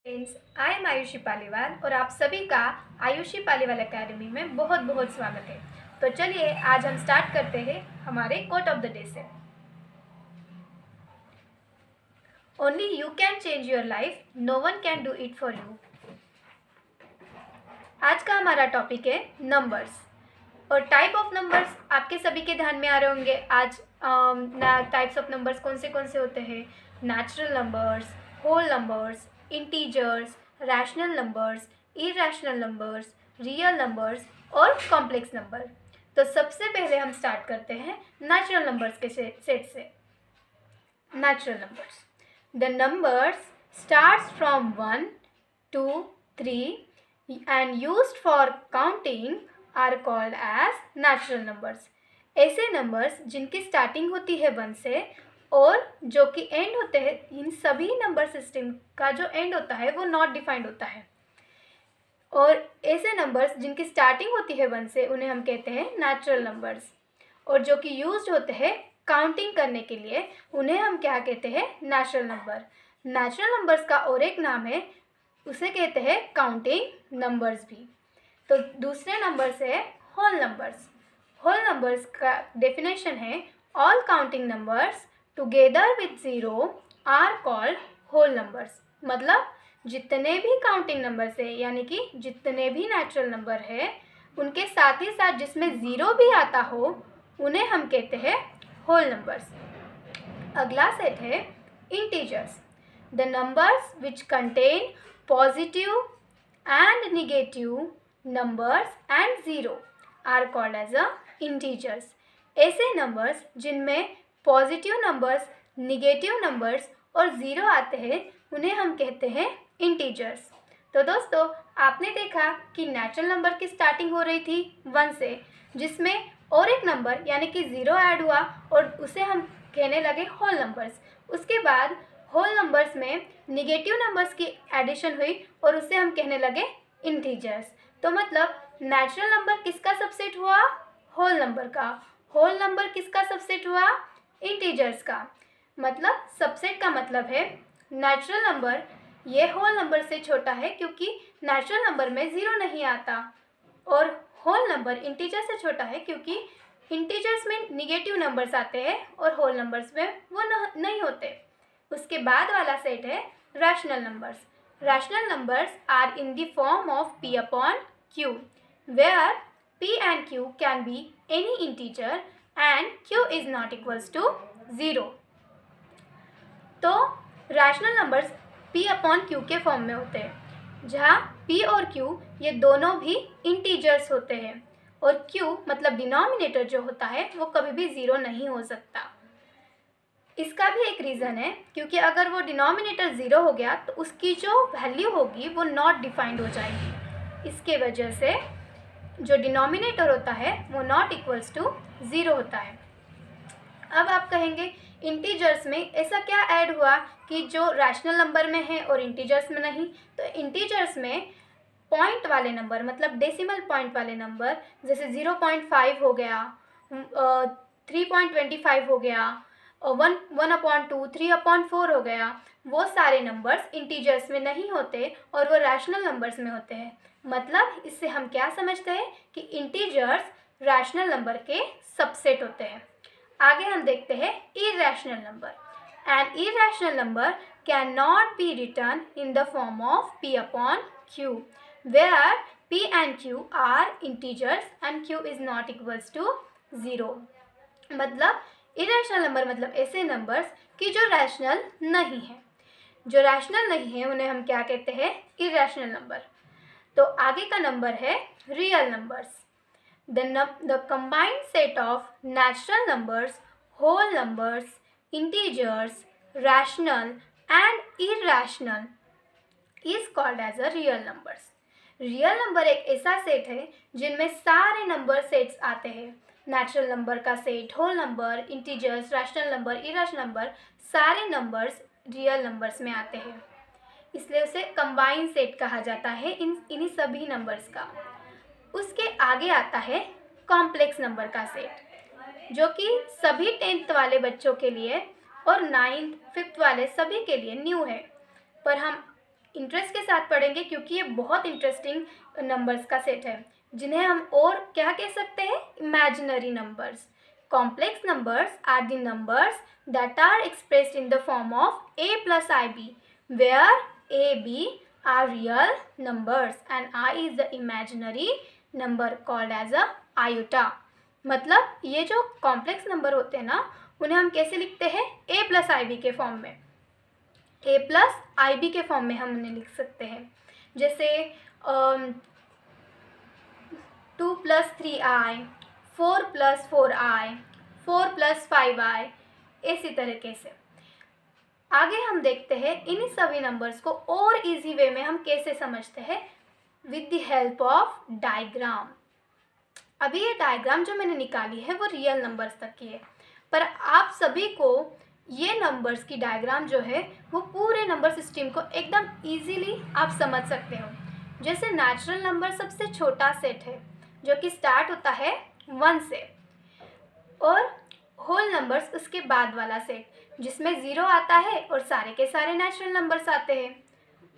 Friends, I am Ayushi Paliwal और आप सभी का आयुषी पालीवाल एकेडमी में बहुत बहुत स्वागत है। तो चलिए आज हम स्टार्ट करते हैं हमारे कोट ऑफ द डे से। Only you can change your life, no one can do it for you. आज का हमारा टॉपिक है नंबर्स और टाइप ऑफ नंबर्स। आपके सभी के ध्यान में आ रहे होंगे आज टाइप्स ऑफ नंबर्स कौन से होते हैं। Natural numbers, whole numbers, integers, rational numbers, irrational numbers, real numbers और कॉम्प्लेक्स नंबर। तो सबसे पहले हम स्टार्ट करते हैं नेचुरल नंबर्स के सेट से। Natural numbers, the numbers starts from 1 2 3 and used for counting are called as natural numbers। ऐसे नंबर्स जिनकी स्टार्टिंग होती है 1 से और जो कि एंड होते हैं, इन सभी नंबर सिस्टम का जो एंड होता है वो नॉट डिफाइंड होता है। और ऐसे नंबर्स जिनकी स्टार्टिंग होती है 1 से उन्हें हम कहते हैं नेचुरल नंबर्स, और जो कि यूज्ड होते हैं काउंटिंग करने के लिए उन्हें हम क्या कहते हैं, नेचुरल नंबर। नेचुरल नंबर्स का और एक नाम है, उसे कहते हैं काउंटिंग नंबर्स भी। तो दूसरे नंबर से होल नंबर्स। होल नंबर्स का डेफिनेशन है, all counting numbers together with zero are called whole numbers. मतलब जितने भी काउंटिंग नंबर्स है, यानी कि जितने भी नेचुरल नंबर है, उनके साथ ही साथ जिसमें ज़ीरो भी आता हो उन्हें हम कहते हैं होल नंबर्स। अगला सेट है integers. The numbers which contain positive and negative numbers and zero are called as a integers। ऐसे नंबर्स जिनमें पॉजिटिव नंबर्स, निगेटिव नंबर्स और ज़ीरो आते हैं उन्हें हम कहते हैं इंटीजर्स। तो दोस्तों, आपने देखा कि नेचुरल नंबर की स्टार्टिंग हो रही थी 1 से, जिसमें और एक नंबर यानी कि ज़ीरो ऐड हुआ और उसे हम कहने लगे होल नंबर्स। उसके बाद होल नंबर्स में निगेटिव नंबर्स की एडिशन हुई और उसे हम कहने लगे इंटीजर्स। तो मतलब नेचुरल नंबर किसका सबसेट हुआ, होल नंबर का। होल नंबर किसका सबसेट हुआ, इंटीजर्स का। मतलब सबसेट का मतलब है नेचुरल नंबर ये होल नंबर से छोटा है क्योंकि नेचुरल नंबर में ज़ीरो नहीं आता, और होल नंबर इंटीजर से छोटा है क्योंकि इंटीजर्स में निगेटिव नंबर्स आते हैं और होल नंबर्स में वो नहीं होते। उसके बाद वाला सेट है rational numbers. Rational numbers are in the form of p upon q, where p and q can be any integer and q is not equals to 0। तो rational numbers p upon q के form में होते हैं, जहाँ p और q ये दोनों भी इंटीजर्स होते हैं, और q मतलब डिनोमिनेटर जो होता है वो कभी भी 0 नहीं हो सकता। इसका भी एक रीज़न है, क्योंकि अगर वो डिनोमिनेटर 0 हो गया तो उसकी जो वैल्यू होगी वो नॉट डिफाइंड हो जाएगी। इसके वजह से जो डिनोमिनेटर होता है वो नॉट इक्वल्स टू 0 होता है। अब आप कहेंगे इंटीजर्स में ऐसा क्या ऐड हुआ कि जो रैशनल नंबर में है और इंटीजर्स में नहीं। तो इंटीजर्स में पॉइंट वाले नंबर, मतलब डेसिमल पॉइंट वाले नंबर, जैसे 0.5 हो गया, 3.25 हो गया, 1/2, 3/4 हो गया, वो सारे नंबर्स इंटीजर्स में नहीं होते और वो रैशनल नंबर्स में होते हैं। मतलब इससे हम क्या समझते हैं कि इंटीजर्स रैशनल नंबर के सबसेट होते हैं। आगे हम देखते हैं irrational number. An irrational number can not be written in the form of p upon q, where p and q are integers and q is not equals to 0। मतलब irrational number मतलब ऐसे numbers कि जो rational नहीं है। जो rational नहीं है उन्हें हम क्या कहते हैं, इरैशनल नंबर। तो आगे का नंबर है real numbers. The combined set of natural numbers, whole numbers, integers, rational and irrational is called as a real numbers. Real number एक ऐसा सेट है जिनमें सारे नंबर सेट्स आते हैं। नेचुरल नंबर का set, whole number, integers, rational number, irrational number, सारे numbers real numbers में आते हैं, इसलिए उसे कंबाइंड सेट कहा जाता है इन्हीं सभी नंबर्स का। उसके आगे आता है कॉम्प्लेक्स नंबर का सेट, जो कि सभी 10th वाले बच्चों के लिए और 9th 5th वाले सभी के लिए न्यू है, पर हम इंटरेस्ट के साथ पढ़ेंगे क्योंकि ये बहुत इंटरेस्टिंग नंबर्स का सेट है, जिन्हें हम और क्या कह सकते हैं, imaginary numbers. Complex numbers are the numbers that are expressed in the form of a plus ib, where a b are real numbers and I is the imaginary number called as a iota। मतलब ये जो complex number होते हैं ना, उन्हें हम कैसे लिखते हैं, a plus ib के फॉर्म में, a प्लस आई बी के फॉर्म में हम उन्हें लिख सकते हैं। जैसे 2 + 3i, 4 + 4i, 4 + 5i, इसी तरीके से। आगे हम देखते हैं इन सभी नंबर्स को और इजी वे में हम कैसे समझते हैं, with the help of diagram. अभी ये डायग्राम जो मैंने निकाली है वो रियल नंबर्स तक की है, पर आप सभी को ये नंबर्स की डायग्राम जो है वो पूरे नंबर सिस्टम को एकदम इजीली आप समझ सकते हो। जैसे नेचुरल नंबर सबसे छोटा सेट है जो कि स्टार्ट होता है 1 से, और होल नंबर्स उसके बाद वाला सेट जिसमें 0 आता है और सारे के सारे नेचुरल नंबर्स आते हैं।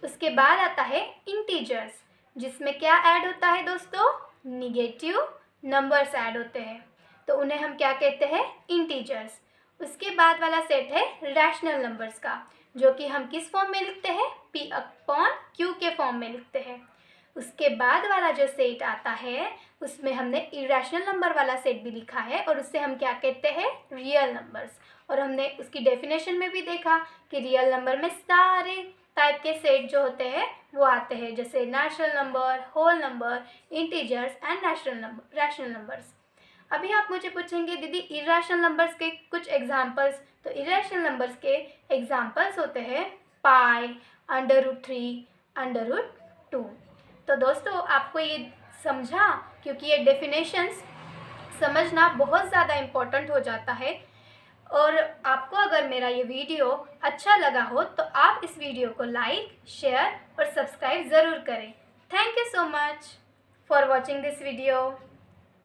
उसके बाद आता है इंटीजर्स, जिसमें क्या ऐड होता है दोस्तों, निगेटिव नंबर्स ऐड होते हैं, तो उन्हें हम क्या कहते हैं, इंटीजर्स। उसके बाद वाला सेट है रैशनल नंबर्स का, जो कि हम किस फॉर्म में लिखते हैं, p/q के फॉर्म में लिखते हैं। उसके बाद वाला जो सेट आता है उसमें हमने इरेशनल नंबर वाला सेट भी लिखा है, और उससे हम क्या कहते हैं, रियल नंबर्स। और हमने उसकी डेफिनेशन में भी देखा कि रियल नंबर में सारे टाइप के सेट जो होते हैं वो आते हैं, जैसे natural number, whole number, integers and rational numbers. अभी आप मुझे पूछेंगे दीदी इरेशनल नंबर्स के कुछ एग्जांपल्स, तो इरेशनल नंबर्स के एग्जांपल्स होते हैं पाई, √3, √2। तो दोस्तों आपको ये समझा, क्योंकि ये डेफिनेशंस समझना बहुत ज़्यादा इम्पोर्टेंट हो जाता है। और आपको अगर मेरा ये वीडियो अच्छा लगा हो तो आप इस वीडियो को लाइक, शेयर और सब्सक्राइब ज़रूर करें। Thank you so much for watching this video.